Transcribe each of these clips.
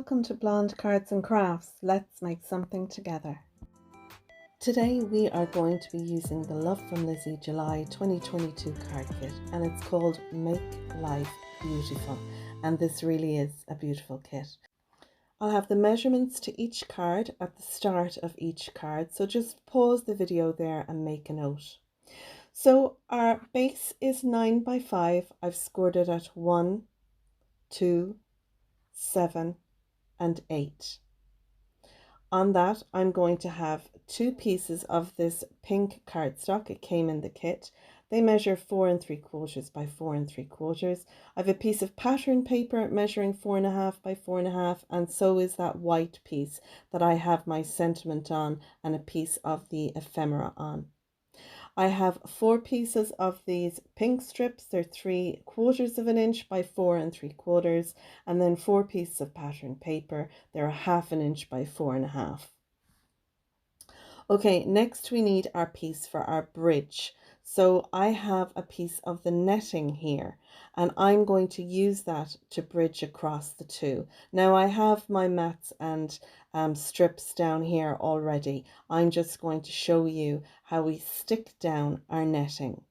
welcome to Blonde Cards and Crafts. Let's make something together. Today we are going to be using the Love from Lizi July 2022 card kit, and it's called Make Life Beautiful, and this really is a beautiful kit. I'll have the measurements to each card at the start of each card, so just pause the video there and make a note. So our base is 9 by 5. I've scored it at 1, 2, 7 and 8. On that, I'm going to have 2 pieces of this pink cardstock. It came in the kit. They measure 4 3/4 by 4 3/4. I have a piece of pattern paper measuring 4.5 by 4.5, and so is that white piece that I have my sentiment on and a piece of the ephemera on. I have 4 pieces of these pink strips. They're 3/4 of an inch by 4 3/4, and then 4 pieces of pattern paper. They're 1/2 an inch by 4.5. Okay, next we need our piece for our bridge. So I have a piece of the netting here, and I'm going to use that to bridge across the two. Now I have my mats and strips down here already. I'm just going to show you how we stick down our netting.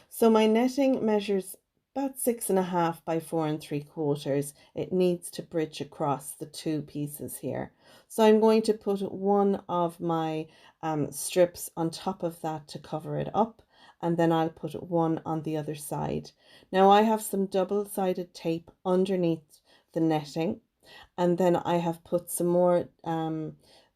So my netting measures about 6.5 by 4 3/4. It needs to bridge across the 2 pieces here. So I'm going to put one of my strips on top of that to cover it up, and then I'll put one on the other side. Now I have some double-sided tape underneath the netting, and then I have put some more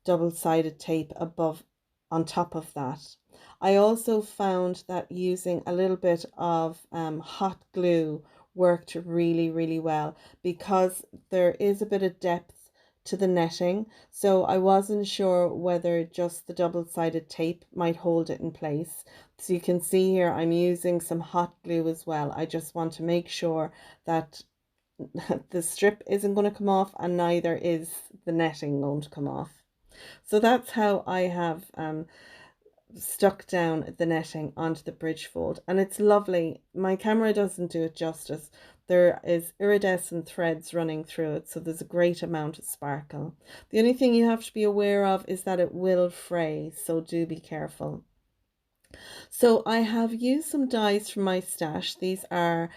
double-sided tape above on top of that. I also found that using a little bit of hot glue worked really well, because there is a bit of depth to the netting, so I wasn't sure whether just the double-sided tape might hold it in place. So you can see here I'm using some hot glue as well. I just want to make sure that the strip isn't going to come off, and neither is the netting going to come off. So that's how I have stuck down the netting onto the bridge fold, and it's lovely. My camera doesn't do it justice. There is iridescent threads running through it, so there's a great amount of sparkle. The only thing you have to be aware of is that it will fray, so do be careful. So I have used some dies from my stash. These are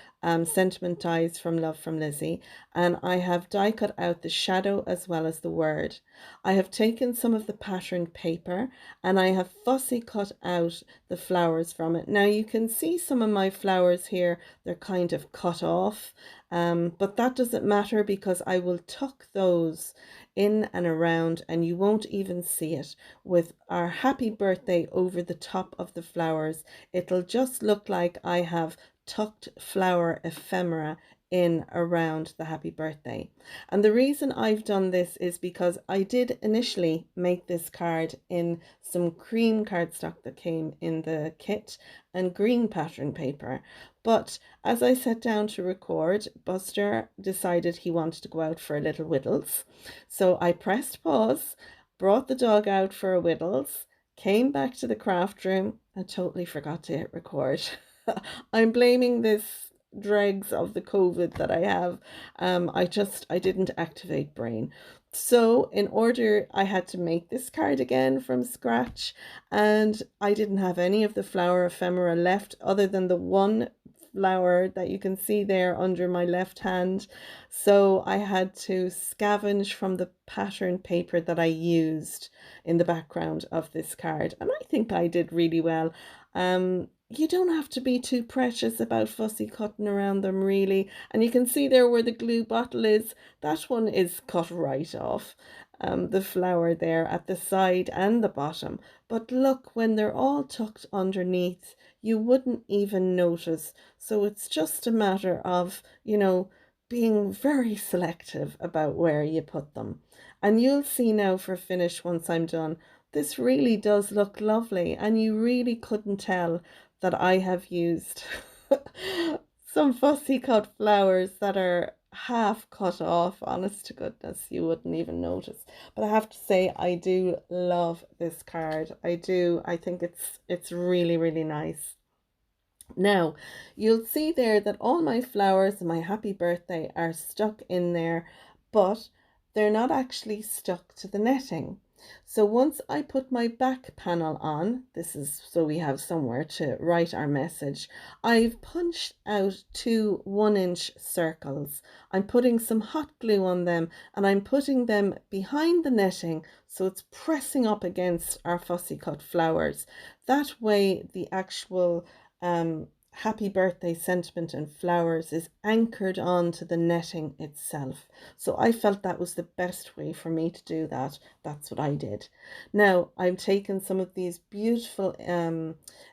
sentiment dies from Love from Lizi, and I have die cut out the shadow as well as the word. I have taken some of the pattern paper and I have fussy cut out the flowers from it. Now you can see some of my flowers here, they're kind of cut off, but that doesn't matter because I will tuck those in and around, and you won't even see it. With our happy birthday over the top of the flowers, it'll just look like I have tucked flower ephemera in around the happy birthday. And the reason I've done this is because I did initially make this card in some cream cardstock that came in the kit and green pattern paper, but as I sat down to record, Buster decided he wanted to go out for a little whittles. So I pressed pause, brought the dog out for a whittles, came back to the craft room and totally forgot to hit record. I'm blaming this dregs of the COVID that I have. I didn't activate brain. So in order, I had to make this card again from scratch, and I didn't have any of the flower ephemera left other than the one flower that you can see there under my left hand. So I had to scavenge from the pattern paper that I used in the background of this card, and I think I did really well. You don't have to be too precious about fussy cutting around them, really. And you can see there where the glue bottle is, that one is cut right off. The flower there at the side and the bottom. But look, when they're all tucked underneath, you wouldn't even notice. So it's just a matter of, you know, being very selective about where you put them. And you'll see now for finish once I'm done, this really does look lovely, and you really couldn't tell that I have used some fussy cut flowers that are half cut off. Honest to goodness, you wouldn't even notice. But I have to say, I do love this card. I do. I think it's really nice. Now you'll see there that all my flowers and my happy birthday are stuck in there, but they're not actually stuck to the netting. So once I put my back panel on, this is so we have somewhere to write our message, I've punched out two 1-inch circles. I'm putting some hot glue on them and I'm putting them behind the netting so it's pressing up against our fussy cut flowers. That way the actual happy birthday sentiment and flowers is anchored onto the netting itself. So I felt that was the best way for me to do that. That's what I did. Now I've taken some of these beautiful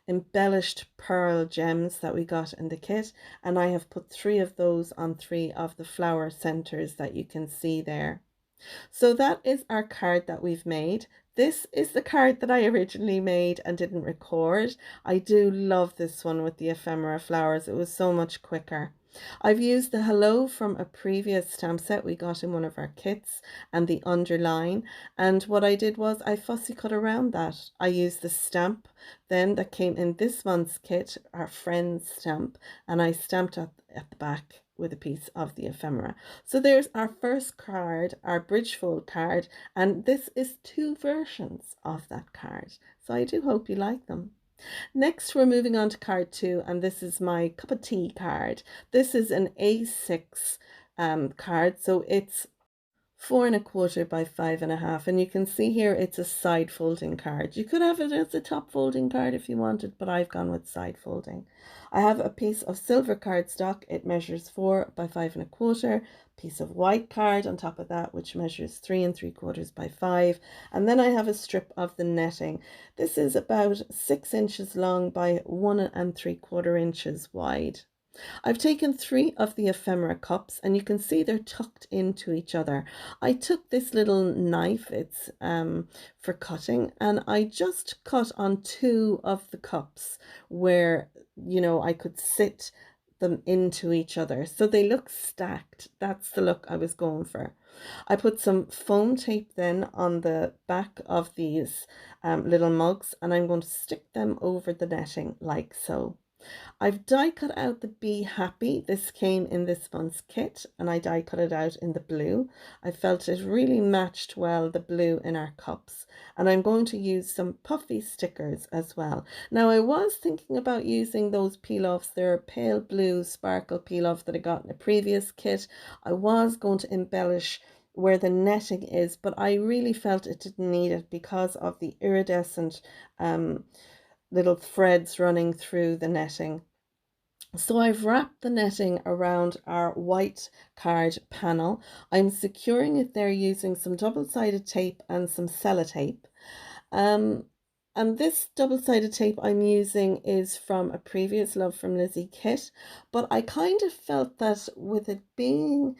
embellished pearl gems that we got in the kit, and I have put 3 of those on 3 of the flower centers that you can see there. So that is our card that we've made. This is the card that I originally made and didn't record. I do love this one with the ephemera flowers. It was so much quicker. I've used the hello from a previous stamp set we got in one of our kits and the underline, and what I did was I fussy cut around that. I used the stamp then that came in this month's kit, our friend's stamp, and I stamped at the back with a piece of the ephemera. So there's our first card, our bridge fold card, and this is 2 versions of that card. So I do hope you like them. Next, we're moving on to card 2, and this is my cup of tea card. This is an A6 card, so it's 4¼ by 5½, and you can see here it's a side folding card. You could have it as a top folding card if you wanted, but I've gone with side folding. I have a piece of silver cardstock. It measures 4 by 5¼ piece of white card on top of that, which measures 3¾ by 5, and then I have a strip of the netting. This is about 6 inches long by 1¾ inches wide. I've taken 3 of the ephemera cups, and you can see they're tucked into each other. I took this little knife, it's for cutting, and I just cut on 2 of the cups where, you know, I could sit them into each other so they look stacked. That's the look I was going for. I put some foam tape then on the back of these little mugs, and I'm going to stick them over the netting like so. I've die cut out the Be Happy. This came in this month's kit, and I die cut it out in the blue. I felt it really matched well the blue in our cups, and I'm going to use some puffy stickers as well. Now I was thinking about using those peel-offs. They're a pale blue sparkle peel-off that I got in a previous kit. I was going to embellish where the netting is, but I really felt it didn't need it because of the iridescent little threads running through the netting. So I've wrapped the netting around our white card panel. I'm securing it there using some double-sided tape and some sellotape. And this double-sided tape I'm using is from a previous Love from Lizi kit, but I kind of felt that with it being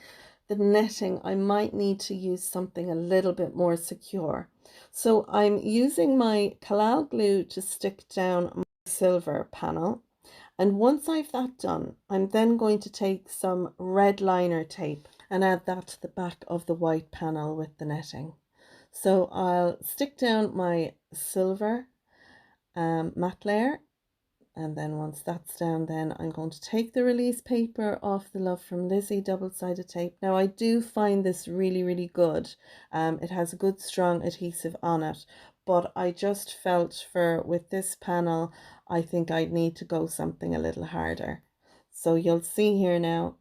the netting, I might need to use something a little bit more secure. So I'm using my collal glue to stick down my silver panel. And once I've that done, I'm then going to take some red liner tape and add that to the back of the white panel with the netting. So I'll stick down my silver matte layer, and then once that's down, then I'm going to take the release paper off the Love from Lizi double-sided tape. Now I do find this really, really good. It has a good strong adhesive on it, but I just felt with this panel, I think I'd need to go something a little harder. So you'll see here now,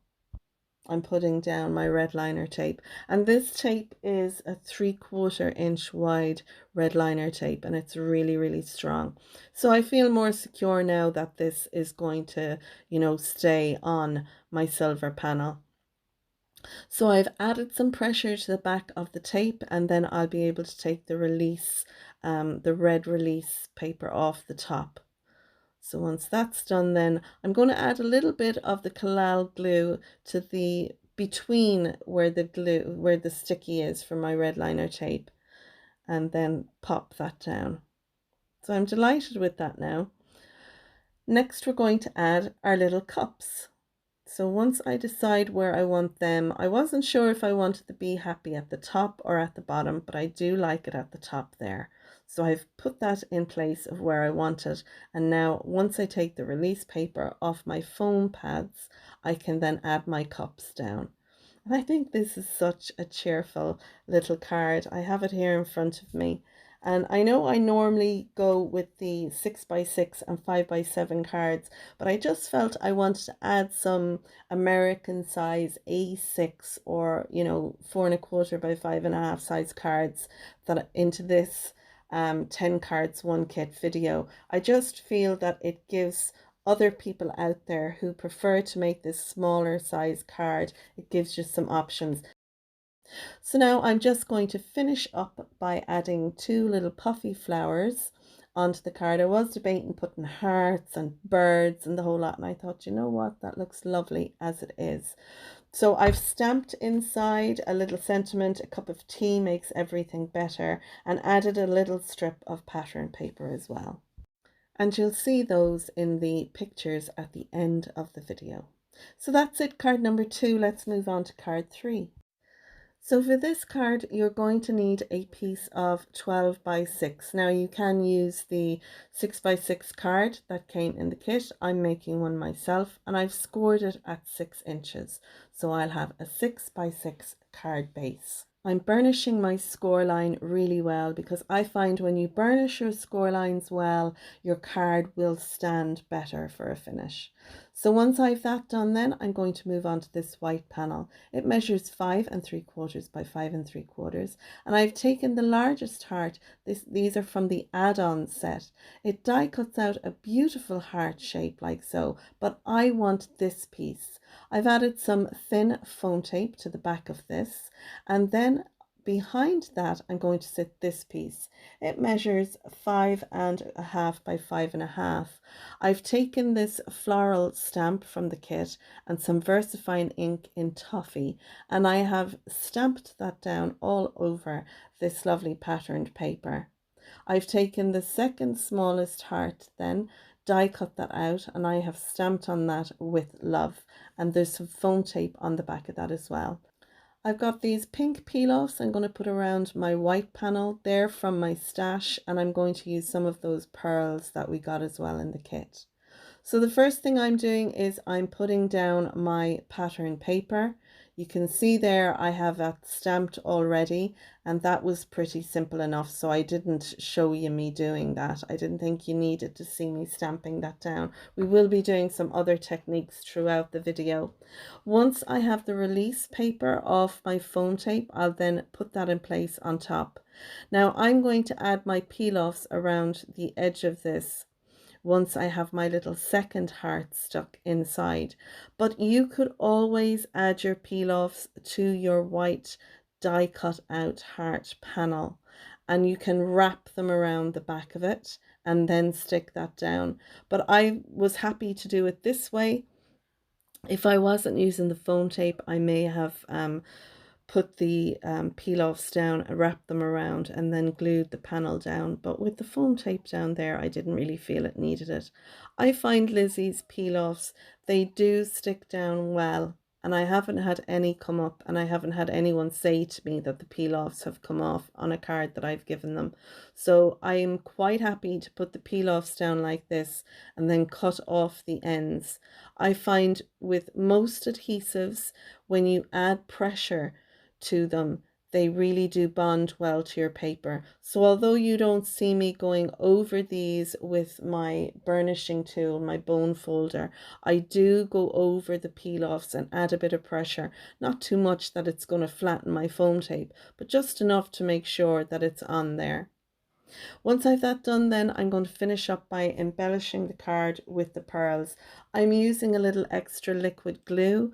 I'm putting down my red liner tape, and this tape is a 3/4 inch wide red liner tape, and it's really, really strong. So I feel more secure now that this is going to, you know, stay on my silver panel. So I've added some pressure to the back of the tape, and then I'll be able to take the release, the red release paper off the top. So once that's done, then I'm going to add a little bit of the collal glue to the between where the sticky is for my red liner tape, and then pop that down. So I'm delighted with that now. Next, we're going to add our little cups. So once I decide where I want them, I wasn't sure if I wanted the Be Happy at the top or at the bottom, but I do like it at the top there. So I've put that in place of where I want it. And now once I take the release paper off my foam pads, I can then add my cups down. And I think this is such a cheerful little card. I have it here in front of me. And I know I normally go with the 6x6 and 5x7 cards, but I just felt I wanted to add some American size A6 or, 4¼ by 5½ size cards that into this 10 cards, one kit video. I just feel that it gives other people out there who prefer to make this smaller size card, it gives you some options. So now I'm just going to finish up by adding two little puffy flowers onto the card. I was debating putting hearts and birds and the whole lot, and I thought, you know what, that looks lovely as it is. So I've stamped inside a little sentiment, a cup of tea makes everything better, and added a little strip of pattern paper as well. And you'll see those in the pictures at the end of the video. So that's it, card number 2. Let's move on to card 3. So for this card, you're going to need a piece of 12x6. Now you can use the 6x6 card that came in the kit. I'm making one myself and I've scored it at 6 inches. So I'll have a 6x6 card base. I'm burnishing my score line really well because I find when you burnish your score lines well, your card will stand better for a finish. So once I've that done, then I'm going to move on to this white panel. It measures 5¾ by 5¾ and I've taken the largest heart. These are from the add-on set. It die cuts out a beautiful heart shape like so, but I want this piece. I've added some thin foam tape to the back of this, and then behind that I'm going to sit this piece. It measures 5½ by 5½. I've taken this floral stamp from the kit and some VersaFine ink in toffee, and I have stamped that down all over this lovely patterned paper. I've taken the second smallest heart, then die cut that out, and I have stamped on that with love, and there's some foam tape on the back of that as well. I've got these pink peel-offs I'm going to put around my white panel. They're from my stash, and I'm going to use some of those pearls that we got as well in the kit. So the first thing I'm doing is I'm putting down my pattern paper. You can see there I have that stamped already, and that was pretty simple enough, so I didn't show you me doing that. I didn't think you needed to see me stamping that down. We will be doing some other techniques throughout the video. Once I have the release paper off my foam tape, I'll then put that in place on top. Now I'm going to add my peel-offs around the edge of this once I have my little second heart stuck inside. But you could always add your peel-offs to your white die cut out heart panel, and you can wrap them around the back of it and then stick that down. But I was happy to do it this way. If I wasn't using the foam tape, I may have put the peel-offs down, wrapped them around, and then glued the panel down. But with the foam tape down there, I didn't really feel it needed it. I find Lizi's peel-offs, they do stick down well, and I haven't had any come up, and I haven't had anyone say to me that the peel-offs have come off on a card that I've given them. So I am quite happy to put the peel-offs down like this and then cut off the ends. I find with most adhesives, when you add pressure to them, they really do bond well to your paper. So although you don't see me going over these with my burnishing tool, my bone folder, I do go over the peel-offs and add a bit of pressure. Not too much that it's going to flatten my foam tape, but just enough to make sure that it's on there. Once I've that done, then I'm going to finish up by embellishing the card with the pearls. I'm using a little extra liquid glue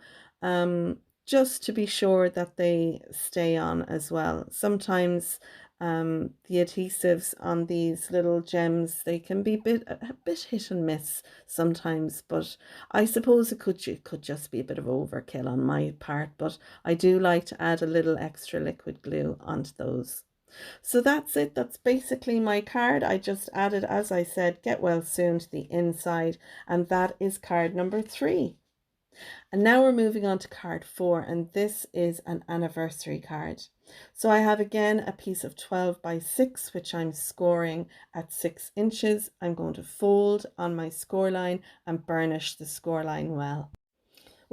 just to be sure that they stay on as well. Sometimes the adhesives on these little gems, they can be a bit hit and miss sometimes, but I suppose it could just be a bit of overkill on my part, but I do like to add a little extra liquid glue onto those. So that's it. That's basically my card. I just added, as I said, get well soon to the inside, and that is card number 3. And now we're moving on to card 4, and this is an anniversary card. So I have again a piece of 12x6, which I'm scoring at 6 inches. I'm going to fold on my score line and burnish the score line well.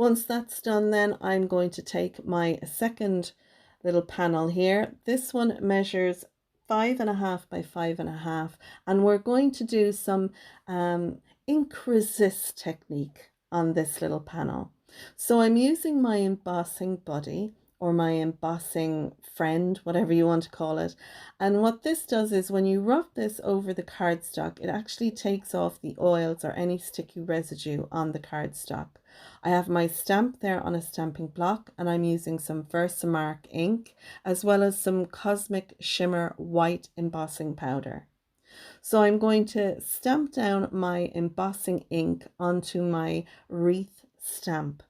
Once that's done, then I'm going to take my second little panel here. This one measures 5.5 by 5.5, and we're going to do some ink resist technique on this little panel. So I'm using my embossing buddy, or my embossing friend, whatever you want to call it. And what this does is when you rub this over the cardstock, it actually takes off the oils or any sticky residue on the cardstock. I have my stamp there on a stamping block, and I'm using some Versamark ink as well as some Cosmic Shimmer white embossing powder. So I'm going to stamp down my embossing ink onto my wreath stamp.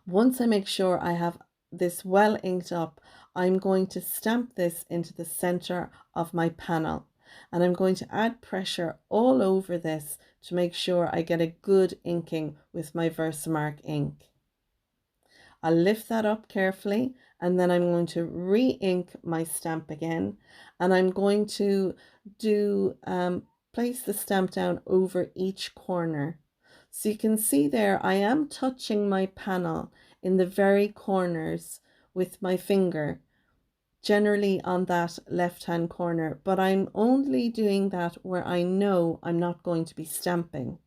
Once I make sure I have this well inked up, I'm going to stamp this into the center of my panel, and I'm going to add pressure all over this to make sure I get a good inking with my Versamark ink. I'll lift that up carefully, and then I'm going to re-ink my stamp again, and I'm going to place the stamp down over each corner. So you can see there I am touching my panel in the very corners with my finger, generally on that left hand corner, but I'm only doing that where I know I'm not going to be stamping.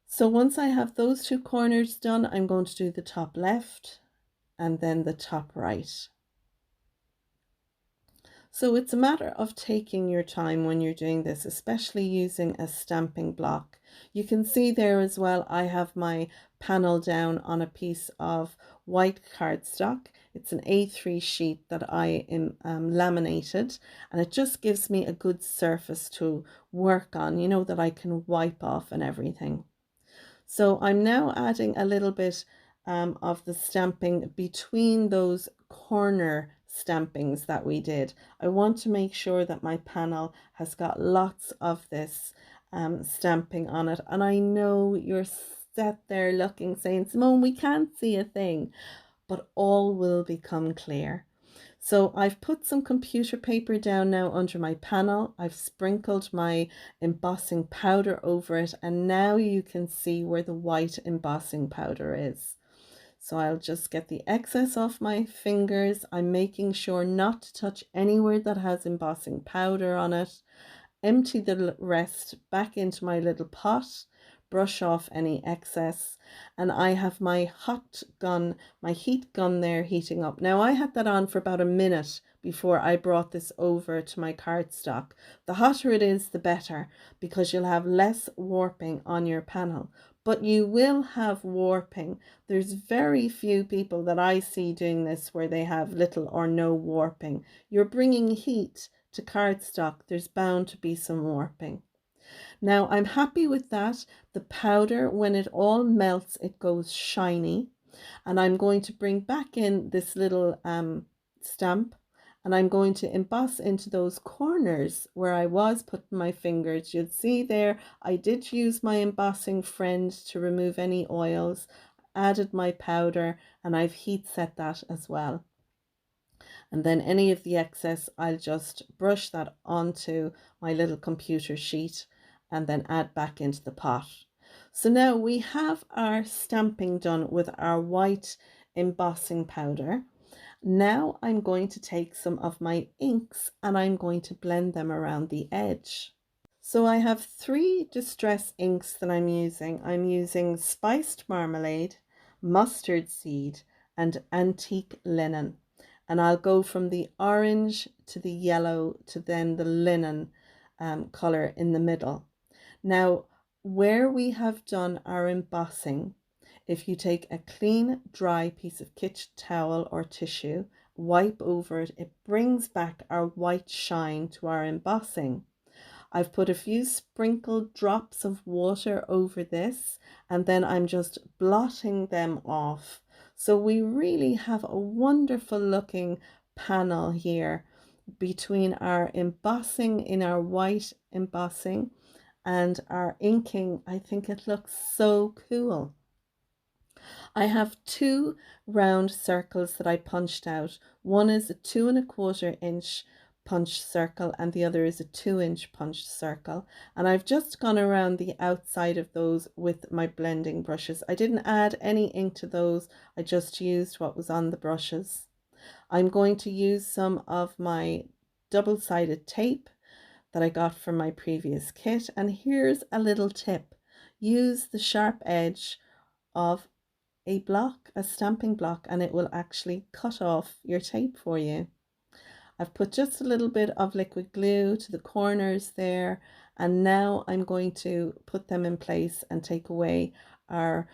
So once I have those two corners done, I'm going to do the top left and then the top right. So it's a matter of taking your time when you're doing this, especially using a stamping block. You can see there as well, I have my panel down on a piece of white cardstock. It's an A3 sheet that I laminated, and it just gives me a good surface to work on, you know, that I can wipe off and everything. So I'm now adding a little bit of the stamping between those corner stampings that we did. I want to make sure that my panel has got lots of this stamping on it. And I know you're sat there looking, saying, Simone, we can't see a thing, but all will become clear. So I've put some computer paper down now under my panel. I've sprinkled my embossing powder over it, and now you can see where the white embossing powder is. So I'll just get the excess off my fingers. I'm making sure not to touch anywhere that has embossing powder on it. Empty the rest back into my little pot, brush off any excess, and I have my heat gun there heating up. Now I had that on for about a minute before I brought this over to my cardstock. The hotter it is, the better, because you'll have less warping on your panel. But you will have warping. There's very few people that I see doing this where they have little or no warping. You're bringing heat to cardstock, there's bound to be some warping. Now I'm happy with that. The powder, when it all melts, it goes shiny. And I'm going to bring back in this little stamp, and I'm going to emboss into those corners where I was putting my fingers. You'll see there, I did use my embossing friend to remove any oils, added my powder, and I've heat set that as well. And then any of the excess, I'll just brush that onto my little computer sheet and then add back into the pot. So now we have our stamping done with our white embossing powder. Now I'm going to take some of my inks and I'm going to blend them around the edge. So I have 3 distress inks that I'm using. I'm using Spiced Marmalade, Mustard Seed, and Antique Linen. And I'll go from the orange to the yellow to then the linen color in the middle. Now, where we have done our embossing, if you take a clean, dry piece of kitchen towel or tissue, wipe over it, it brings back our white shine to our embossing. I've put a few sprinkled drops of water over this, and then I'm just blotting them off. So we really have a wonderful looking panel here between our embossing in our white embossing and our inking. I think it looks so cool. I have 2 round circles that I punched out. One is a 2¼ inch punch circle and the other is a 2-inch punch circle, and I've just gone around the outside of those with my blending brushes. I didn't add any ink to those, I just used what was on the brushes. I'm going to use some of my double-sided tape that I got from my previous kit, and here's a little tip: use the sharp edge of a block, a stamping block, and it will actually cut off your tape for you. I've put just a little bit of liquid glue to the corners there, and now I'm going to put them in place and take away our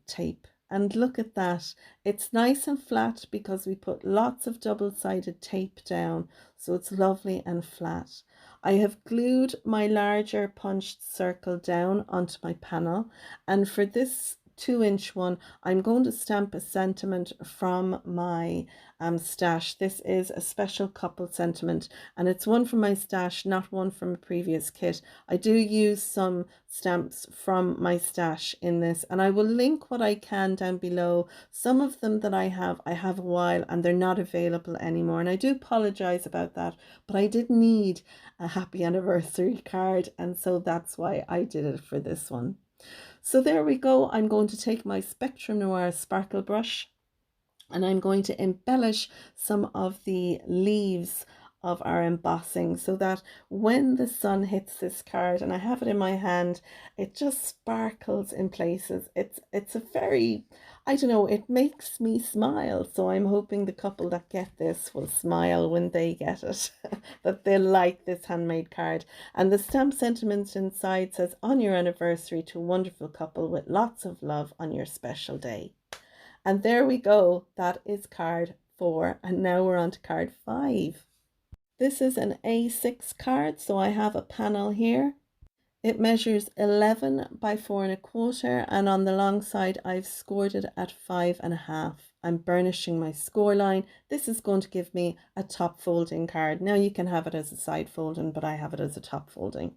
tape. And look at that, it's nice and flat because we put lots of double-sided tape down, so it's lovely and flat. I have glued my larger punched circle down onto my panel, and for this 2-inch one I'm going to stamp a sentiment from my stash. This is a special couple sentiment, and it's one from my stash, not one from a previous kit. I do use some stamps from my stash in this, and I will link what I can down below. Some of them that I have a while and they're not available anymore, and I do apologize about that, but I did need a happy anniversary card, and so that's why I did it for this one. So there we go. I'm going to take my Spectrum Noir sparkle brush and I'm going to embellish some of the leaves of our embossing so that when the sun hits this card, and I have it in my hand, it just sparkles in places. It's a very, I don't know, it makes me smile. So I'm hoping the couple that get this will smile when they get it, that they'll like this handmade card. And the stamp sentiment inside says, on your anniversary to a wonderful couple with lots of love on your special day. And there we go, that is card 4, and now we're on to card 5. This is an A6 card, so I have a panel here. It measures 11 by 4¼ and on the long side I've scored it at 5½. I'm burnishing my score line. This is going to give me a top folding card. Now you can have it as a side folding, but I have it as a top folding.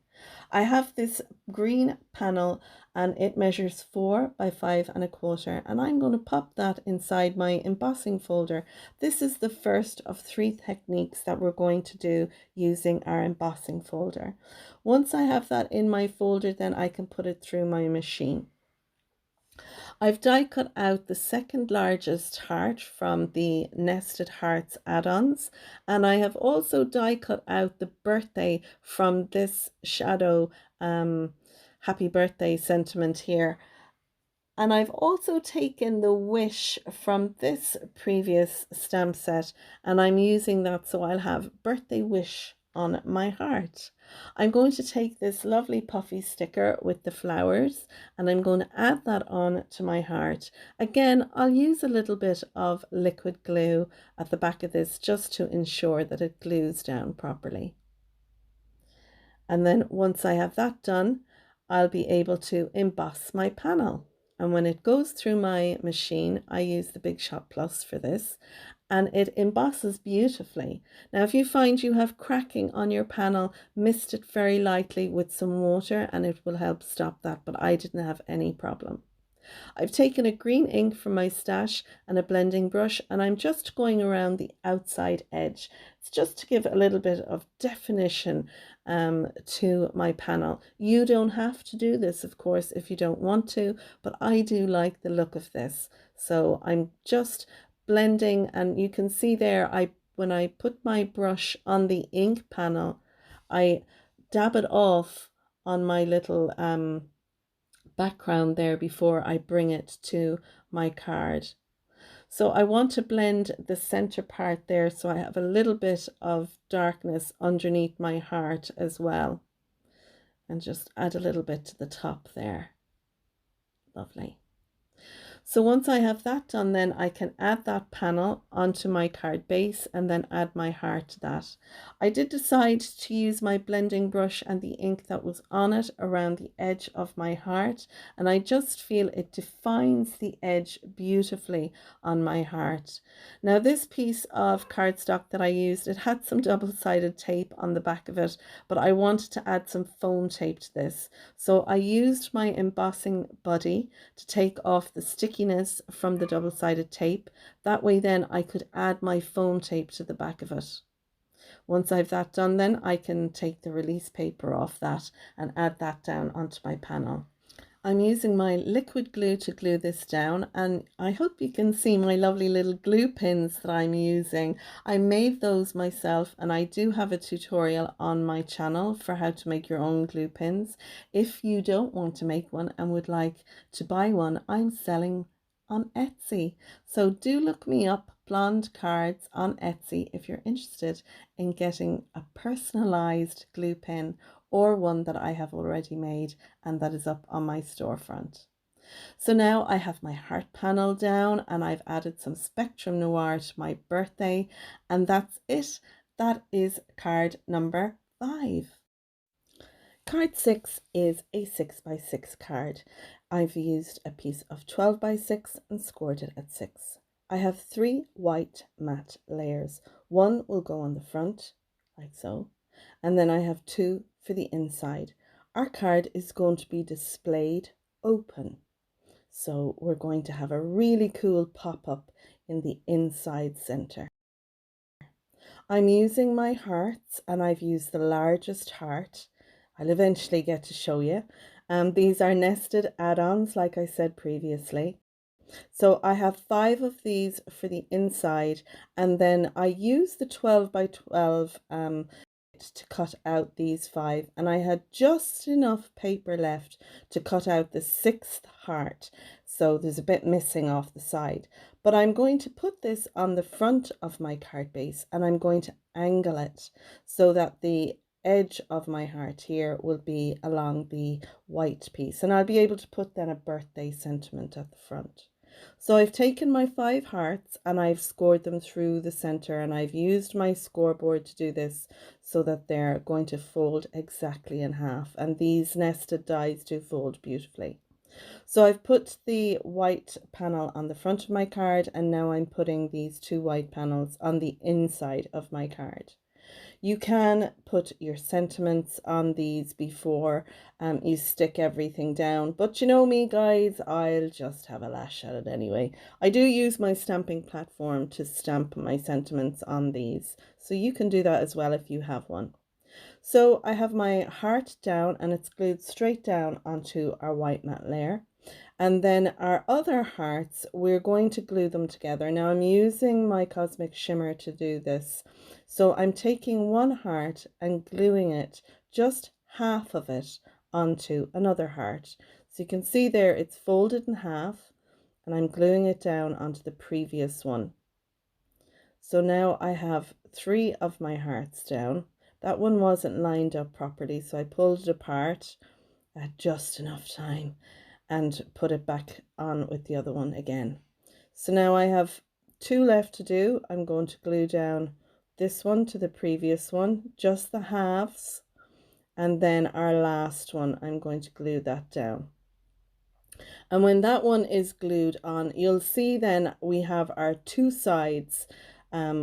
I have this green panel and it measures 4 by 5¼ and I'm going to pop that inside my embossing folder. This is the first of 3 techniques that we're going to do using our embossing folder. Once I have that in my folder, then I can put it through my machine. I've die cut out the second largest heart from the Nested Hearts add-ons, and I have also die cut out the birthday from this shadow happy birthday sentiment here. And I've also taken the wish from this previous stamp set, and I'm using that, so I'll have birthday wish on my heart. I'm going to take this lovely puffy sticker with the flowers and I'm going to add that on to my heart. Again, I'll use a little bit of liquid glue at the back of this just to ensure that it glues down properly. And then once I have that done, I'll be able to emboss my panel. And when it goes through my machine, I use the Big Shot Plus for this, and it embosses beautifully. Now, if you find you have cracking on your panel, mist it very lightly with some water and it will help stop that, but I didn't have any problem. I've taken a green ink from my stash and a blending brush, and I'm just going around the outside edge. It's just to give a little bit of definition to my panel. You don't have to do this, of course, if you don't want to, but I do like the look of this. So I'm just blending, and you can see there, when I put my brush on the ink panel, I dab it off on my little background there before I bring it to my card. So I want to blend the center part there so I have a little bit of darkness underneath my heart as well, and just add a little bit to the top there. Lovely. So once I have that done, then I can add that panel onto my card base and then add my heart to that. I did decide to use my blending brush and the ink that was on it around the edge of my heart, and I just feel it defines the edge beautifully on my heart. Now this piece of cardstock that I used, it had some double-sided tape on the back of it, but I wanted to add some foam tape to this. So I used my embossing buddy to take off the stickiness from the double-sided tape. That way then I could add my foam tape to the back of it. Once I've that done, then I can take the release paper off that and add that down onto my panel. I'm using my liquid glue to glue this down, and I hope you can see my lovely little glue pins that I'm using. I made those myself, and I do have a tutorial on my channel for how to make your own glue pins. If you don't want to make one and would like to buy one, I'm selling on Etsy. So do look me up, Blonde Cards, on Etsy if you're interested in getting a personalized glue pin or one that I have already made and that is up on my storefront. So now I have my heart panel down, and I've added some Spectrum Noir to my birthday, and that's it. That is card number 5. Card 6 is a 6x6 card. I've used a piece of 12x6 and scored it at 6. I have 3 white matte layers. One will go on the front, like so, and then I have 2 for the inside. Our card is going to be displayed open. So we're going to have a really cool pop-up in the inside center. I'm using my hearts, and I've used the largest heart. I'll eventually get to show you. These are nested add-ons, like I said previously. So I have 5 of these for the inside, and then I use the 12 by 12 to cut out these 5, and I had just enough paper left to cut out the 6th heart, so there's a bit missing off the side. But I'm going to put this on the front of my card base, and I'm going to angle it so that the edge of my heart here will be along the white piece, and I'll be able to put then a birthday sentiment at the front. So I've taken my 5 hearts and I've scored them through the center, and I've used my scoreboard to do this so that they're going to fold exactly in half, and these nested dies do fold beautifully. So I've put the white panel on the front of my card, and now I'm putting these 2 white panels on the inside of my card. You can put your sentiments on these before you stick everything down, but you know me guys, I'll just have a lash at it anyway. I do use my stamping platform to stamp my sentiments on these, so you can do that as well if you have one. So I have my heart down, and it's glued straight down onto our white matte layer. And then our other hearts, we're going to glue them together. Now I'm using my Cosmic Shimmer to do this. So I'm taking one heart and gluing it, just half of it, onto another heart. So you can see there it's folded in half, and I'm gluing it down onto the previous one. So now I have 3 of my hearts down. That one wasn't lined up properly, so I pulled it apart at just enough time and put it back on with the other one again. So now I have 2 left to do. I'm going to glue down this one to the previous one, just the halves, and then our last one, I'm going to glue that down. And when that one is glued on, you'll see then we have our 2 sides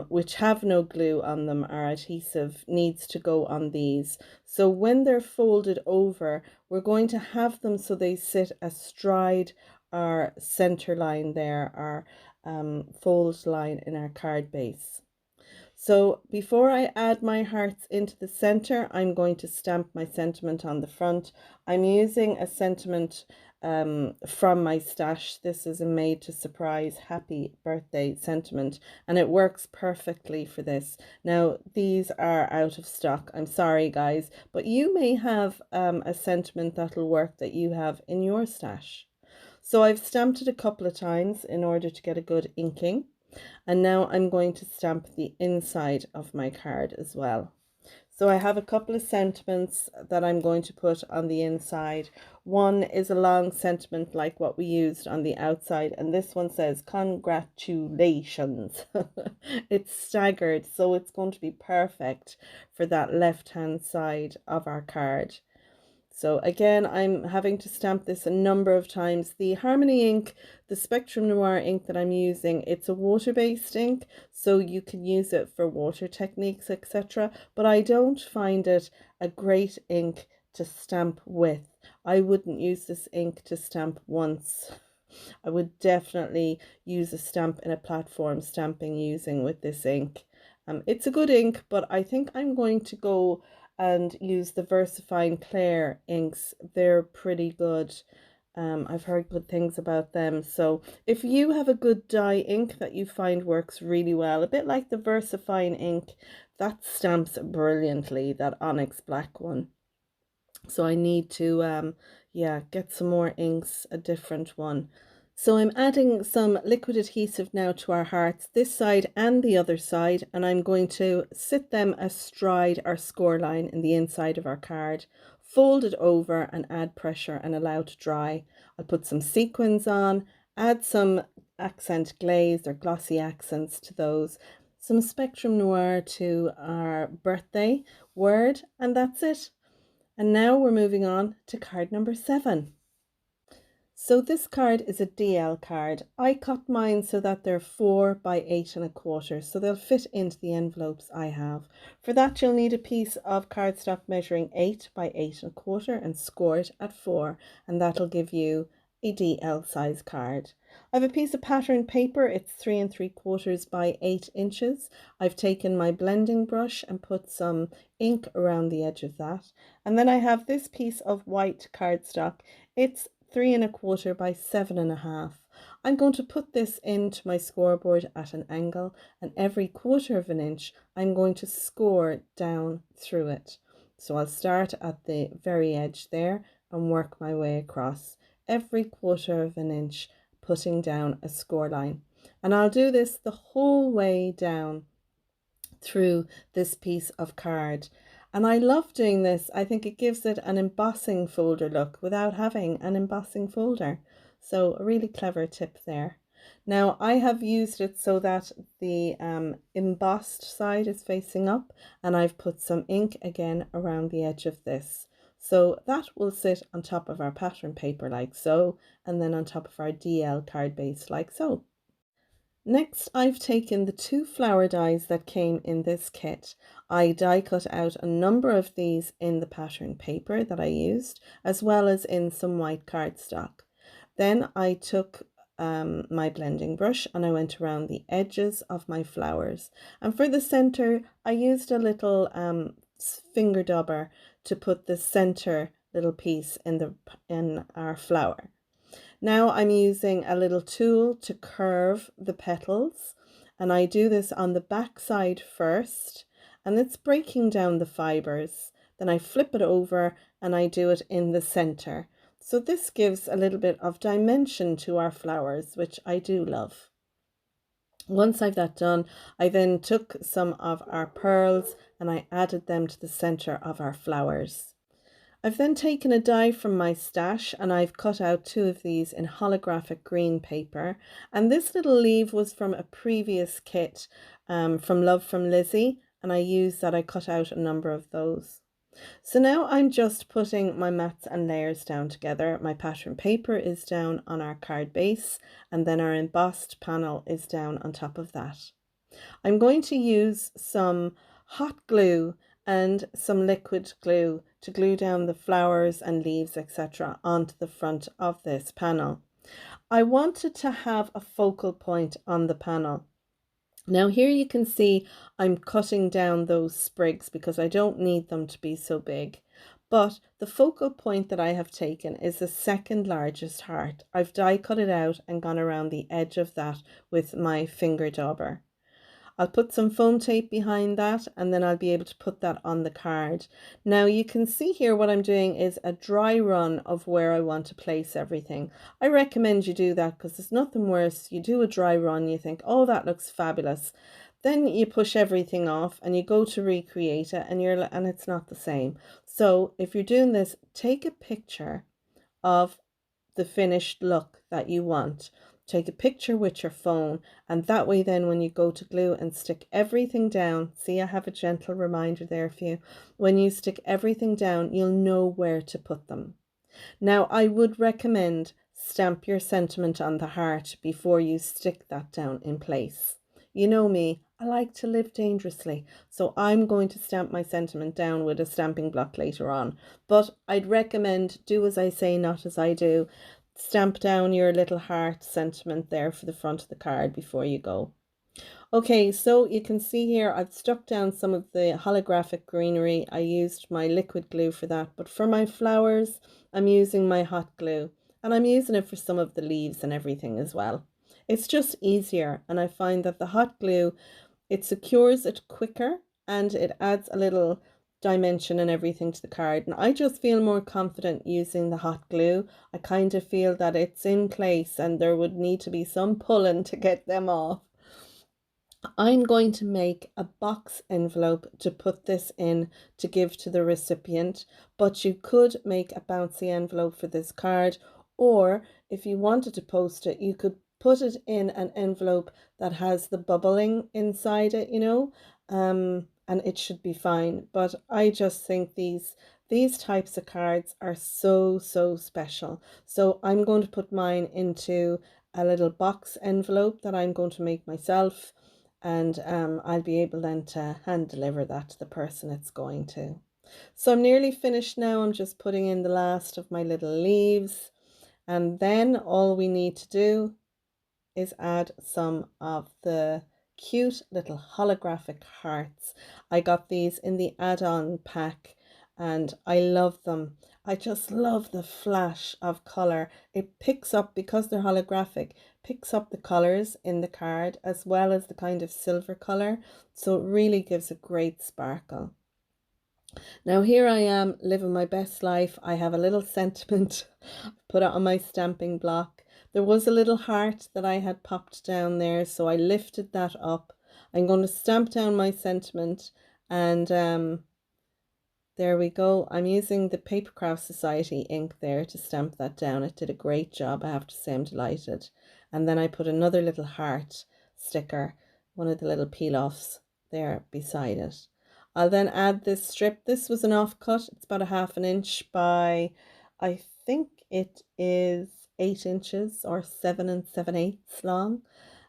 which have no glue on them. Our adhesive needs to go on these. So when they're folded over, we're going to have them so they sit astride our center line there, our fold line in our card base. So before I add my hearts into the center, I'm going to stamp my sentiment on the front. I'm using a sentiment from my stash. This is a made to surprise happy birthday sentiment, and it works perfectly for this. Now these are out of stock, I'm sorry guys, but you may have a sentiment that'll work that you have in your stash. So I've stamped it a couple of times in order to get a good inking, and now I'm going to stamp the inside of my card as well. So I have a couple of sentiments that I'm going to put on the inside. One is a long sentiment like what we used on the outside, and this one says congratulations. It's staggered, so it's going to be perfect for that left hand side of our card. So again, I'm having to stamp this a number of times. The Harmony ink, the Spectrum Noir ink that I'm using, it's a water-based ink, so you can use it for water techniques, etc. But I don't find it a great ink to stamp with. I wouldn't use this ink to stamp once. I would definitely use a stamp in a platform stamping using with this ink. It's a good ink, but I think I'm going to go and use the VersaFine Clair inks. They're pretty good. I've heard good things about them. So if you have a good dye ink that you find works really well, a bit like the VersaFine ink, that stamps brilliantly, that onyx black one. So I need to yeah, get some more inks, a different one. So I'm adding some liquid adhesive now to our hearts, this side and the other side, and I'm going to sit them astride our score line in the inside of our card, fold it over and add pressure and allow to dry. I'll put some sequins on, add some accent glaze or glossy accents to those, some Spectrum Noir to our birthday word, and that's it. And now we're moving on to card number 7. So this card is a DL card. I cut mine so that they're 4 by 8 1/4, so they'll fit into the envelopes I have. For that, you'll need a piece of cardstock measuring 8 by 8 1/4 and score it at 4, and that'll give you a DL size card. I have a piece of pattern paper. It's 3 3/4 by 8 inches. I've taken my blending brush and put some ink around the edge of that. And then I have this piece of white cardstock. It's 3 1/4 by 7 1/2. I'm going to put this into my scoreboard at an angle, and every 1/4 of an inch I'm going to score down through it. So I'll start at the very edge there and work my way across every 1/4 of an inch, putting down a score line. And I'll do this the whole way down through this piece of card. And I love doing this. I think it gives it an embossing folder look without having an embossing folder. So a really clever tip there. Now I have used it so that the embossed side is facing up, and I've put some ink again around the edge of this. So that will sit on top of our pattern paper like so, and then on top of our DL card base like so. Next, I've taken the 2 flower dies that came in this kit. I die cut out a number of these in the pattern paper that I used, as well as in some white cardstock. Then I took my blending brush and I went around the edges of my flowers. And for the center, I used a little finger dauber to put the center little piece in our flower. Now I'm using a little tool to curve the petals, and I do this on the back side first, and it's breaking down the fibers. Then I flip it over and I do it in the center. So this gives a little bit of dimension to our flowers, which I do love. Once I've that done, I then took some of our pearls and I added them to the center of our flowers. I've then taken a die from my stash and I've cut out 2 of these in holographic green paper. And this little leaf was from a previous kit from From Lizi, and I used that. I cut out a number of those. So now I'm just putting my mats and layers down together. My pattern paper is down on our card base, and then our embossed panel is down on top of that. I'm going to use some hot glue and some liquid glue to glue down the flowers and leaves, etc., onto the front of this panel. I wanted to have a focal point on the panel. Now here you can see I'm cutting down those sprigs because I don't need them to be so big. But the focal point that I have taken is the second largest heart. I've die cut it out and gone around the edge of that with my finger dauber. I'll put some foam tape behind that, and then I'll be able to put that on the card. Now you can see here what I'm doing is a dry run of where I want to place everything. I recommend you do that because there's nothing worse. You do a dry run, you think, oh, that looks fabulous. Then you push everything off and you go to recreate it, and it's not the same. So if you're doing this, take a picture of the finished look that you want. Take a picture with your phone, and that way then when you go to glue and stick everything down, see I have a gentle reminder there for you, when you stick everything down you'll know where to put them. Now I would recommend stamp your sentiment on the heart before you stick that down in place. You know me, I like to live dangerously, so I'm going to stamp my sentiment down with a stamping block later on, but I'd recommend do as I say, not as I do. Stamp down your little heart sentiment there for the front of the card before you go. Okay, so you can see here I've stuck down some of the holographic greenery. I used my liquid glue for that, but for my flowers, I'm using my hot glue, and I'm using it for some of the leaves and everything as well. It's just easier, and I find that the hot glue, it secures it quicker and it adds a little dimension and everything to the card. And I just feel more confident using the hot glue. I kind of feel that it's in place and there would need to be some pulling to get them off. I'm going to make a box envelope to put this in to give to the recipient, but you could make a bouncy envelope for this card, or if you wanted to post it, you could put it in an envelope that has the bubbling inside it, you know, and it should be fine. But I just think these types of cards are so, so special. So I'm going to put mine into a little box envelope that I'm going to make myself, and I'll be able then to hand deliver that to the person it's going to. So I'm nearly finished now. I'm just putting in the last of my little leaves, and then all we need to do is add some of the cute little holographic hearts. I got these in the add-on pack and I love them. I just love the flash of color. It picks up, because they're holographic, picks up the colors in the card as well as the kind of silver color. So it really gives a great sparkle. Now here I am living my best life. I have a little sentiment, put it on my stamping block. There was a little heart that I had popped down there, so I lifted that up. I'm going to stamp down my sentiment, and there we go. I'm using the Papercraft Society ink there to stamp that down. It did a great job, I have to say. I'm delighted. And then I put another little heart sticker, one of the little peel-offs there beside it. I'll then add this strip. This was an offcut. It's about a 1/2 inch by, I think it is 8 inches or 7 7/8 long.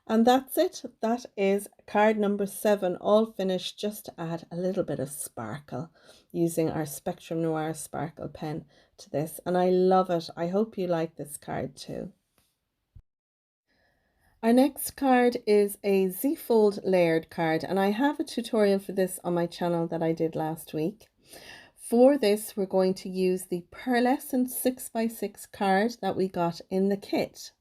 And that's it. That is card number 7, all finished, just to add a little bit of sparkle using our Spectrum Noir sparkle pen to this. And I love it. I hope you like this card too. Our next card is a Z-fold layered card, and I have a tutorial for this on my channel that I did last week. For this, we're going to use the pearlescent 6x6 card that we got in the kit.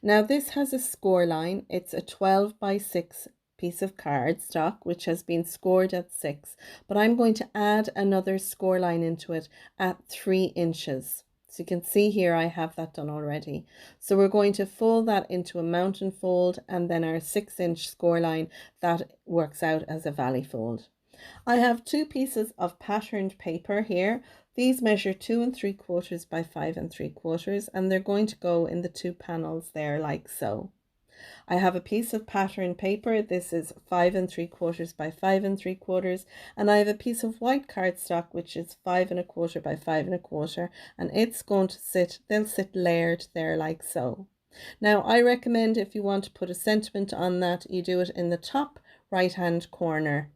Now this has a score line. It's a 12x6 piece of cardstock which has been scored at 6, but I'm going to add another score line into it at 3 inches. So you can see here I have that done already. So we're going to fold that into a mountain fold, and then our 6-inch score line, that works out as a valley fold. I have 2 pieces of patterned paper here. These measure 2 3/4 by 5 3/4, and they're going to go in the 2 panels there like so. I have a piece of patterned paper. This is 5 3/4 by 5 3/4, and I have a piece of white cardstock which is 5 1/4 by 5 1/4, and it's going to sit, they'll sit layered there like so. Now I recommend, if you want to put a sentiment on that, you do it in the top right hand corner.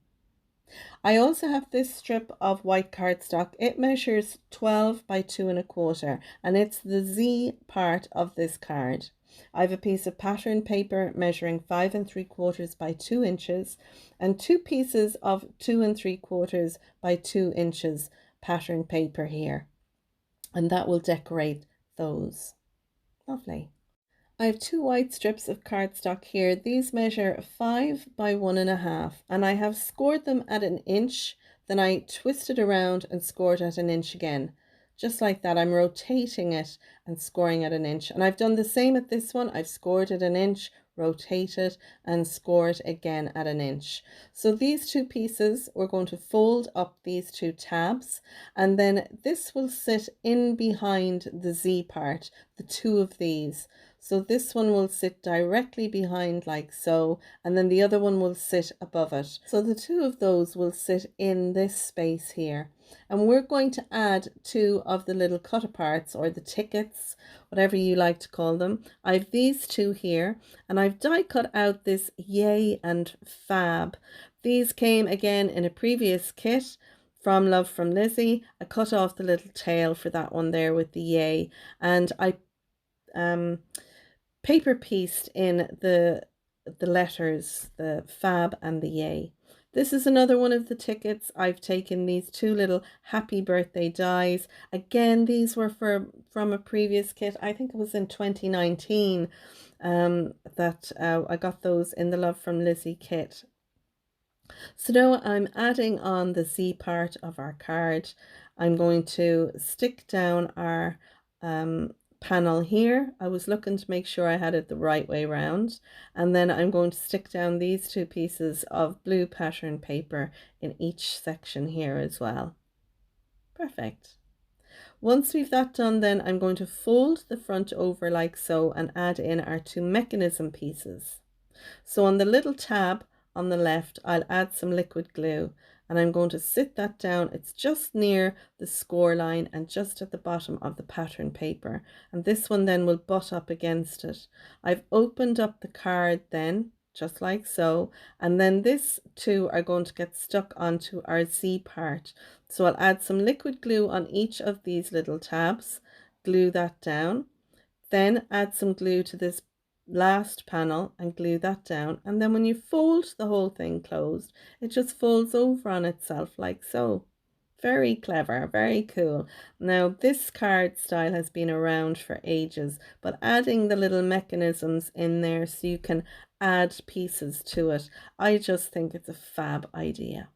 I also have this strip of white cardstock. It measures 12 by 2 1/4, and it's the Z part of this card. I have a piece of pattern paper measuring 5 3/4 by 2 inches, and 2 pieces of 2 3/4 by 2 inches pattern paper here, and that will decorate those. Lovely. I have 2 white strips of cardstock here. These measure 5 by 1 1/2, and I have scored them at 1 inch. Then I twisted around and scored at 1 inch again. Just like that, I'm rotating it and scoring at 1 inch. And I've done the same at this one. I've scored at 1 inch, rotate it, and score it again at 1 inch. So these 2 pieces, we're going to fold up these 2 tabs, and then this will sit in behind the Z part, the 2 of these. So this one will sit directly behind like so, and then the other one will sit above it. So the 2 of those will sit in this space here. And we're going to add 2 of the little cut aparts, or the tickets, whatever you like to call them. I have these 2 here, and I've die cut out this Yay and Fab. These came again in a previous kit from Lizi. I cut off the little tail for that one there with the Yay, and I paper pieced in the the letters, the fab and the yay. This is another one of the tickets. I've taken these two little happy birthday dies. Again, these were from a previous kit. I think it was in 2019 that I got those in the Love from Lizi kit. So now I'm adding on the Z part of our card. I'm going to stick down our panel here. I was looking to make sure I had it the right way round, and then I'm going to stick down these two pieces of blue pattern paper in each section here as well. Perfect. Once we've that done, then I'm going to fold the front over like so and add in our two mechanism pieces. So on the little tab on the left, I'll add some liquid glue, and I'm going to sit that down. It's just near the score line and just at the bottom of the pattern paper, and this one then will butt up against it. I've opened up the card then, just like so, and then this two are going to get stuck onto our Z part. So I'll add some liquid glue on each of these little tabs, glue that down, then add some glue to this last panel and glue that down, and then when you fold the whole thing closed, it just folds over on itself like so. Very clever, very cool. Now this card style has been around for ages, but adding the little mechanisms in there so you can add pieces to it, I just think it's a fab idea.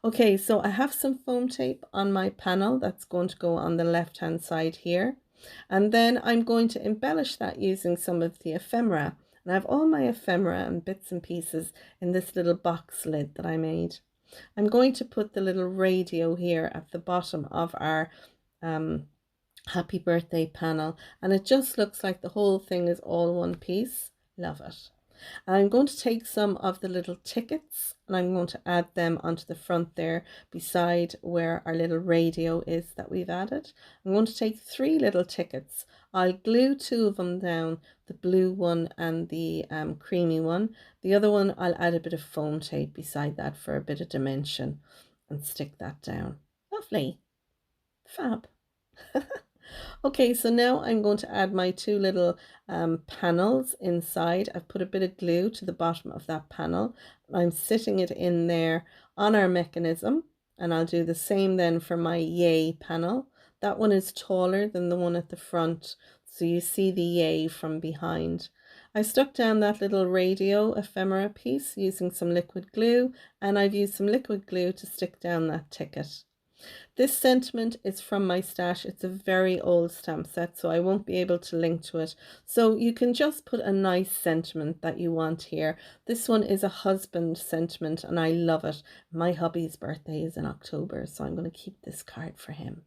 Okay, so I have some foam tape on my panel that's going to go on the left hand side here. And then I'm going to embellish that using some of the ephemera. And I have all my ephemera and bits and pieces in this little box lid that I made. I'm going to put the little radio here at the bottom of our happy birthday panel. And it just looks like the whole thing is all one piece. Love it. I'm going to take some of the little tickets and I'm going to add them onto the front there beside where our little radio is that we've added. I'm going to take 3 little tickets. I'll glue 2 of them down, the blue one and the creamy one. The other one I'll add a bit of foam tape beside that for a bit of dimension and stick that down. Lovely. Fab. Okay, so now I'm going to add my 2 little panels inside. I've put a bit of glue to the bottom of that panel. I'm sitting it in there on our mechanism, and I'll do the same then for my yay panel. That one is taller than the one at the front, so you see the yay from behind. I stuck down that little radio ephemera piece using some liquid glue, and I've used some liquid glue to stick down that ticket. This sentiment is from my stash. It's a very old stamp set, so I won't be able to link to it. So you can just put a nice sentiment that you want here. This one is a husband sentiment and I love it. My hubby's birthday is in October, so I'm going to keep this card for him.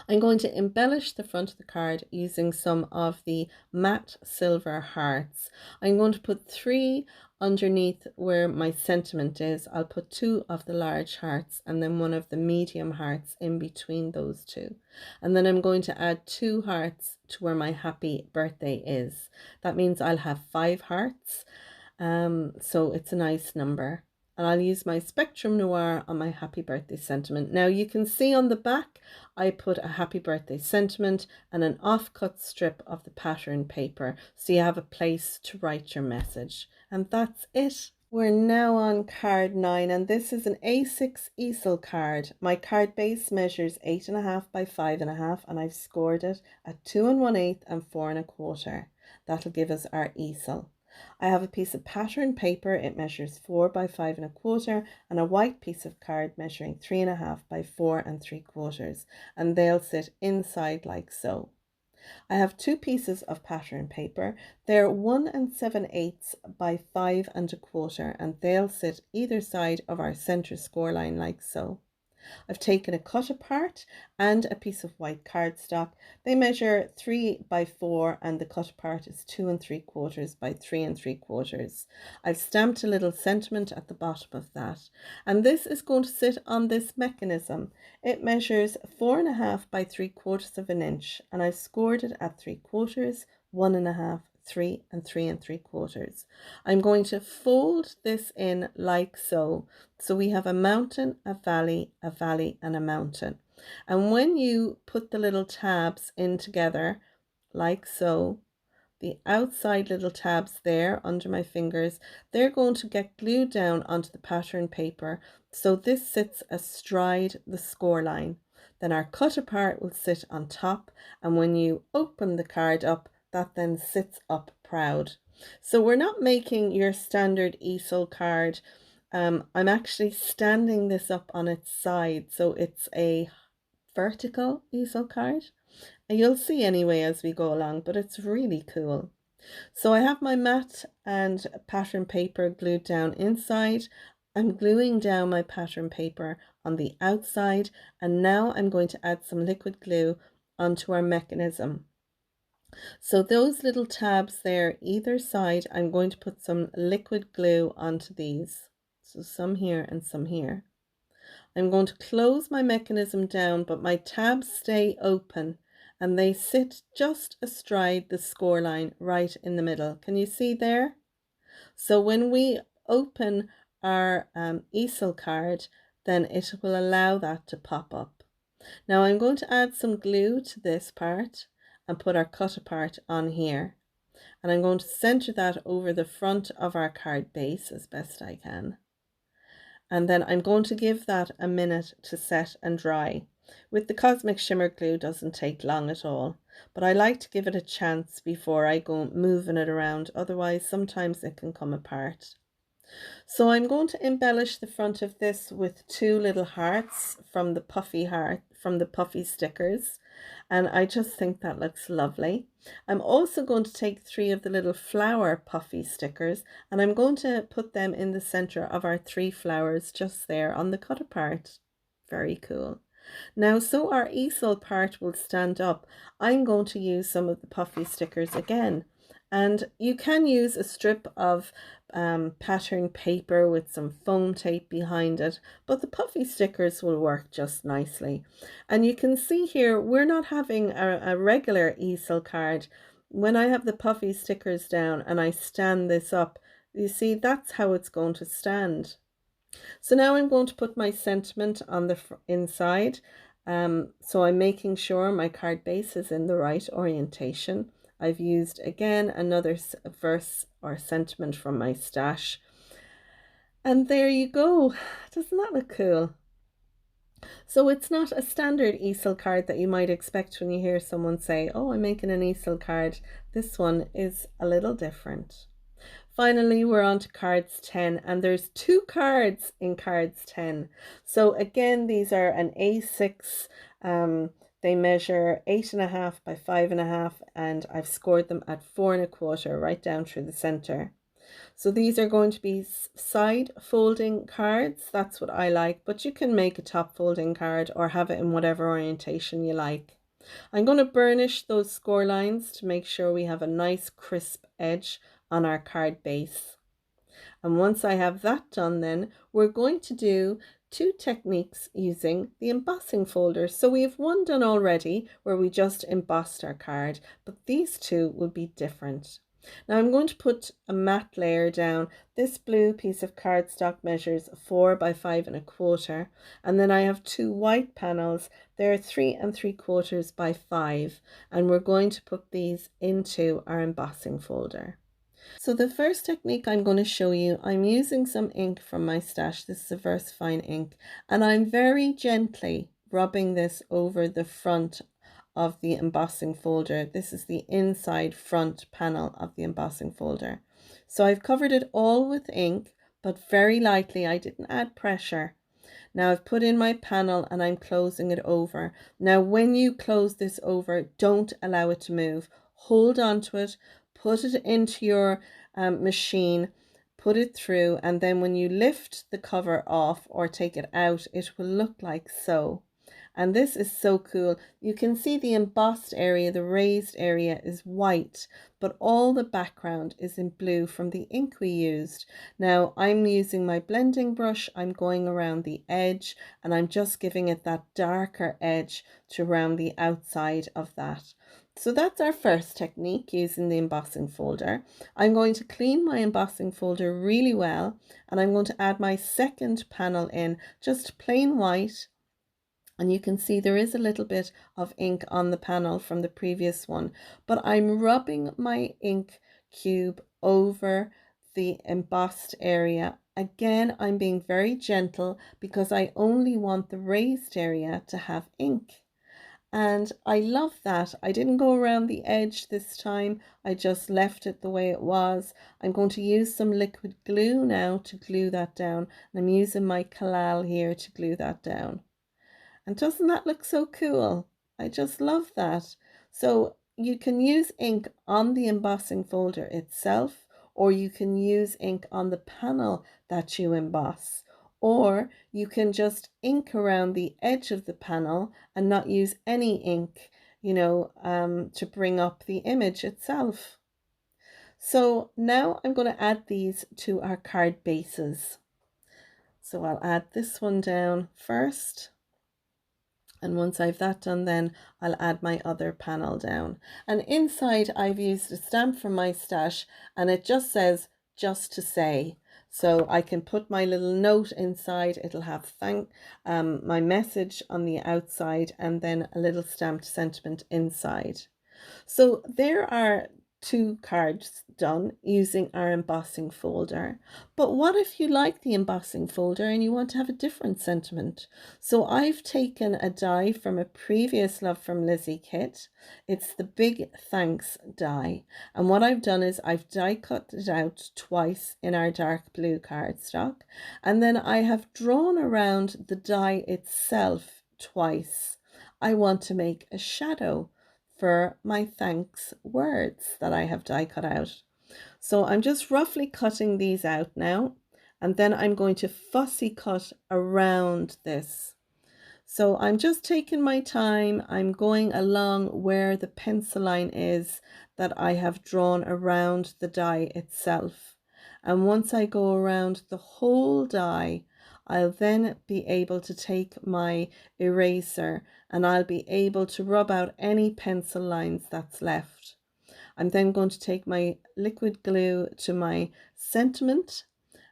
I'm going to embellish the front of the card using some of the matte silver hearts. I'm going to put 3 underneath where my sentiment is. I'll put 2 of the large hearts and then 1 of the medium hearts in between those 2. And then I'm going to add 2 hearts to where my happy birthday is. That means I'll have 5 hearts. So it's a nice number. And I'll use my Spectrum Noir on my happy birthday sentiment. Now you can see on the back I put a happy birthday sentiment and an offcut strip of the pattern paper, so you have a place to write your message. And that's it. We're now on card 9, and this is an A6 easel card. My card base measures 8.5 by 5.5 and I've scored it at 2 1/8 and 4 1/4. That'll give us our easel. I have a piece of pattern paper, it measures 4 by 5 1/4, and a white piece of card measuring 3.5 by 4 3/4, and they'll sit inside like so. I have 2 pieces of pattern paper. They're 1 7/8 by 5 1/4, and they'll sit either side of our center score line like so. I've taken a cut apart and a piece of white cardstock. They measure 3 by 4 and the cut apart is 2 3/4 by 3 3/4. I've stamped a little sentiment at the bottom of that, and this is going to sit on this mechanism. It measures 4.5 by 3/4 of an inch, and I've scored it at 3/4, 1.5, 3 and 3 3/4. I'm going to fold this in like so. So we have a mountain, a valley, and a mountain. And when you put the little tabs in together like so, the outside little tabs there under my fingers, they're going to get glued down onto the pattern paper. So this sits astride the score line. Then our cut apart will sit on top, and when you open the card up, that then sits up proud. So we're not making your standard easel card. I'm actually standing this up on its side, so it's a vertical easel card. And you'll see anyway as we go along, but it's really cool. So I have my mat and pattern paper glued down inside. I'm gluing down my pattern paper on the outside, and now I'm going to add some liquid glue onto our mechanism. So those little tabs there either side, I'm going to put some liquid glue onto these. So some here and some here. I'm going to close my mechanism down, but my tabs stay open and they sit just astride the score line right in the middle. Can you see there? So when we open our easel card, then it will allow that to pop up. Now I'm going to add some glue to this part and put our cut apart on here. And I'm going to center that over the front of our card base as best I can. And then I'm going to give that a minute to set and dry. With the Cosmic Shimmer glue, doesn't take long at all, but I like to give it a chance before I go moving it around, otherwise sometimes it can come apart. So I'm going to embellish the front of this with two little hearts from the puffy stickers, and I just think that looks lovely. I'm also going to take 3 of the little flower puffy stickers, and I'm going to put them in the center of our 3 flowers just there on the cut apart. Very cool. Now, so our easel part will stand up, I'm going to use some of the puffy stickers again. And you can use a strip of pattern paper with some foam tape behind it, but the puffy stickers will work just nicely. And you can see here, we're not having a regular easel card. When I have the puffy stickers down and I stand this up, you see that's how it's going to stand. So now I'm going to put my sentiment on the inside. So I'm making sure my card base is in the right orientation. I've used again another verse or sentiment from my stash. And there you go. Doesn't that look cool? So it's not a standard easel card that you might expect when you hear someone say, oh, I'm making an easel card. This one is a little different. Finally, we're on to cards 10, and there's 2 cards in cards 10. So again, these are an A6. They measure 8.5 by 5.5, and I've scored them at 4.25 right down through the center. So these are going to be side folding cards. That's what I like, but you can make a top folding card or have it in whatever orientation you like. I'm going to burnish those score lines to make sure we have a nice crisp edge on our card base. And once I have that done, then we're going to do 2 techniques using the embossing folder. So we have one done already where we just embossed our card, but these 2 will be different. Now I'm going to put a matte layer down. This blue piece of cardstock measures 4 by 5.25, and then I have 2 white panels. They're 3 3/4 by 5, and we're going to put these into our embossing folder. So the first technique I'm going to show you, I'm using some ink from my stash. This is a VersaFine ink, and I'm very gently rubbing this over the front of the embossing folder. This is the inside front panel of the embossing folder. So I've covered it all with ink, but very lightly. I didn't add pressure. Now I've put in my panel and I'm closing it over. Now when you close this over, don't allow it to move. Hold on to it, put it into your machine, put it through, and then when you lift the cover off or take it out, it will look like so. And this is so cool. You can see the embossed area, the raised area is white, but all the background is in blue from the ink we used. Now I'm using my blending brush, I'm going around the edge, and I'm just giving it that darker edge to round the outside of that. So that's our first technique using the embossing folder. I'm going to clean my embossing folder really well, and I'm going to add my second panel in, just plain white. And you can see there is a little bit of ink on the panel from the previous one, but I'm rubbing my ink cube over the embossed area. Again, I'm being very gentle because I only want the raised area to have ink. And I love that. I didn't go around the edge this time. I just left it the way it was. I'm going to use some liquid glue now to glue that down. And I'm using my Kalal here to glue that down. And doesn't that look so cool? I just love that. So you can use ink on the embossing folder itself, or you can use ink on the panel that you emboss, or you can just ink around the edge of the panel and not use any ink, to bring up the image itself. So now I'm going to add these to our card bases. So I'll add this one down first. And once I've that done, then I'll add my other panel down. And inside I've used a stamp from my stash, and it just says just to say. So I can put my little note inside. It'll have my message on the outside, and then a little stamped sentiment inside. So there are 2 cards done using our embossing folder. But what if you like the embossing folder and you want to have a different sentiment? So I've taken a die from a previous Love from Lizi kit. It's the Big Thanks die. And what I've done is I've die cut it out twice in our dark blue cardstock. And then I have drawn around the die itself twice. I want to make a shadow for my thanks words that I have die cut out. So I'm just roughly cutting these out now, and then I'm going to fussy cut around this. So I'm just taking my time. I'm going along where the pencil line is that I have drawn around the die itself. And once I go around the whole die, I'll then be able to take my eraser and I'll be able to rub out any pencil lines that's left. I'm then going to take my liquid glue to my sentiment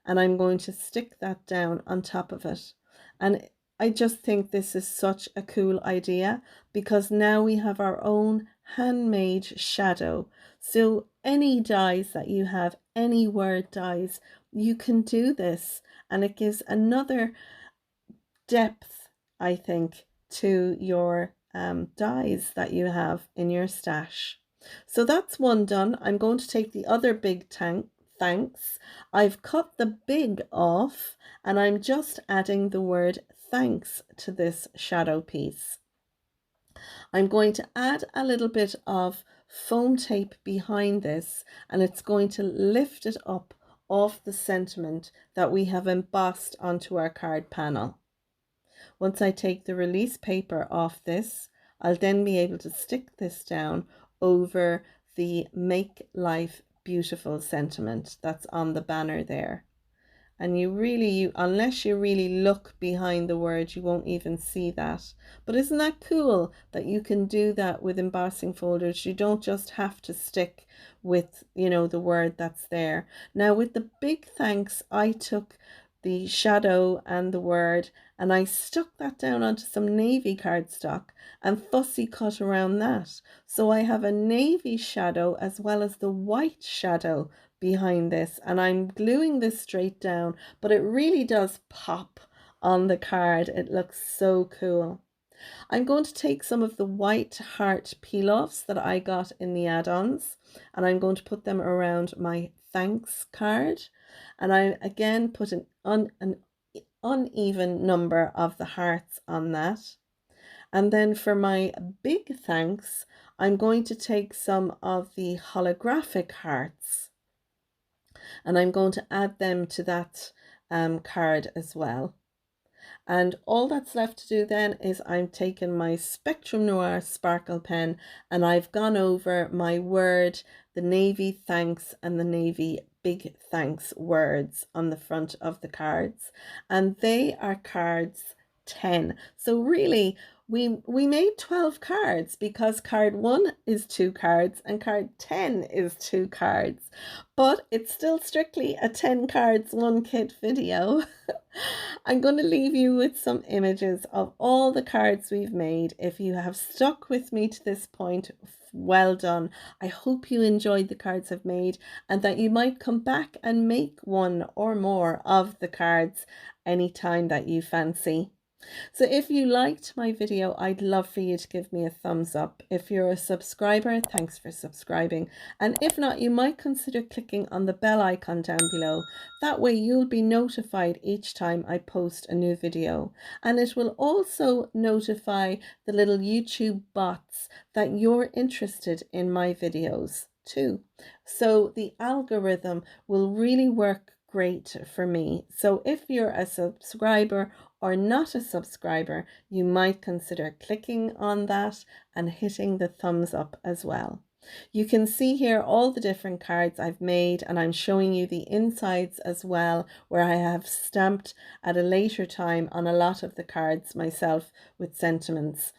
and I'm going to stick that down on top of it. And I just think this is such a cool idea because now we have our own handmade shadow. So any dies that you have, any word dies, you can do this, and it gives another depth, I think, to your dies that you have in your stash. So that's one done. I'm going to take the other big thanks. I've cut the big off and I'm just adding the word thanks to this shadow piece. I'm going to add a little bit of foam tape behind this, and it's going to lift it up off the sentiment that we have embossed onto our card panel. Once I take the release paper off this, I'll then be able to stick this down over the Make Life Beautiful sentiment that's on the banner there. And unless you really look behind the word, you won't even see that. But isn't that cool that you can do that with embossing folders? You don't just have to stick with, the word that's there. Now with the big thanks, I took the shadow and the word and I stuck that down onto some navy cardstock and fussy cut around that. So I have a navy shadow as well as the white shadow behind this, and I'm gluing this straight down, but it really does pop on the card. It looks so cool. I'm going to take some of the white heart peel-offs that I got in the add-ons, and I'm going to put them around my thanks card, and I again put an uneven number of the hearts on that. And then for my big thanks, I'm going to take some of the holographic hearts and I'm going to add them to that card as well. And all that's left to do then is I'm taking my Spectrum Noir sparkle pen and I've gone over my word, the navy thanks and the navy big thanks words on the front of the cards, and they are cards 10. So really we made 12 cards because card 1 is 2 cards and card 10 is 2 cards. But it's still strictly a 10 cards 1 kit video. I'm going to leave you with some images of all the cards we've made. If you have stuck with me to this point, well done. I hope you enjoyed the cards I've made and that you might come back and make one or more of the cards anytime that you fancy. So if you liked my video, I'd love for you to give me a thumbs up. If you're a subscriber, thanks for subscribing. And if not, you might consider clicking on the bell icon down below. That way you'll be notified each time I post a new video. And it will also notify the little YouTube bots that you're interested in my videos too. So the algorithm will really work great for me. So if you're a subscriber or not a subscriber, you might consider clicking on that and hitting the thumbs up as well. You can see here all the different cards I've made, and I'm showing you the insides as well, where I have stamped at a later time on a lot of the cards myself with sentiments.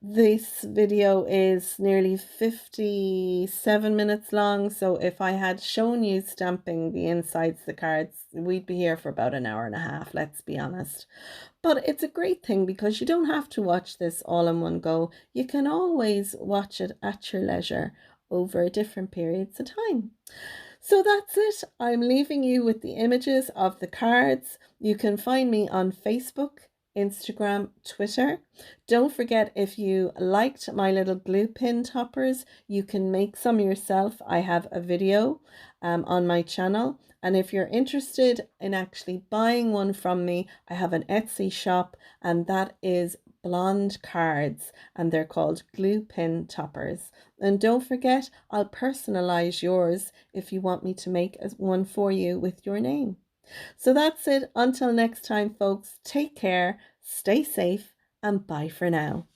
This video is nearly 57 minutes long, so if I had shown you stamping the insides of the cards, we'd be here for about an hour and a half, let's be honest. But it's a great thing because you don't have to watch this all in one go. You can always watch it at your leisure over different periods of time. So that's it. I'm leaving you with the images of the cards. You can find me on Facebook, Instagram, Twitter. Don't forget, if you liked my little glue pin toppers, you can make some yourself. I have a video on my channel. And if you're interested in actually buying one from me, I have an Etsy shop, and that is blonde cards, and they're called glue pin toppers. And don't forget, I'll personalize yours if you want me to make one for you with your name. So that's it. Until next time, folks, take care, stay safe, and bye for now.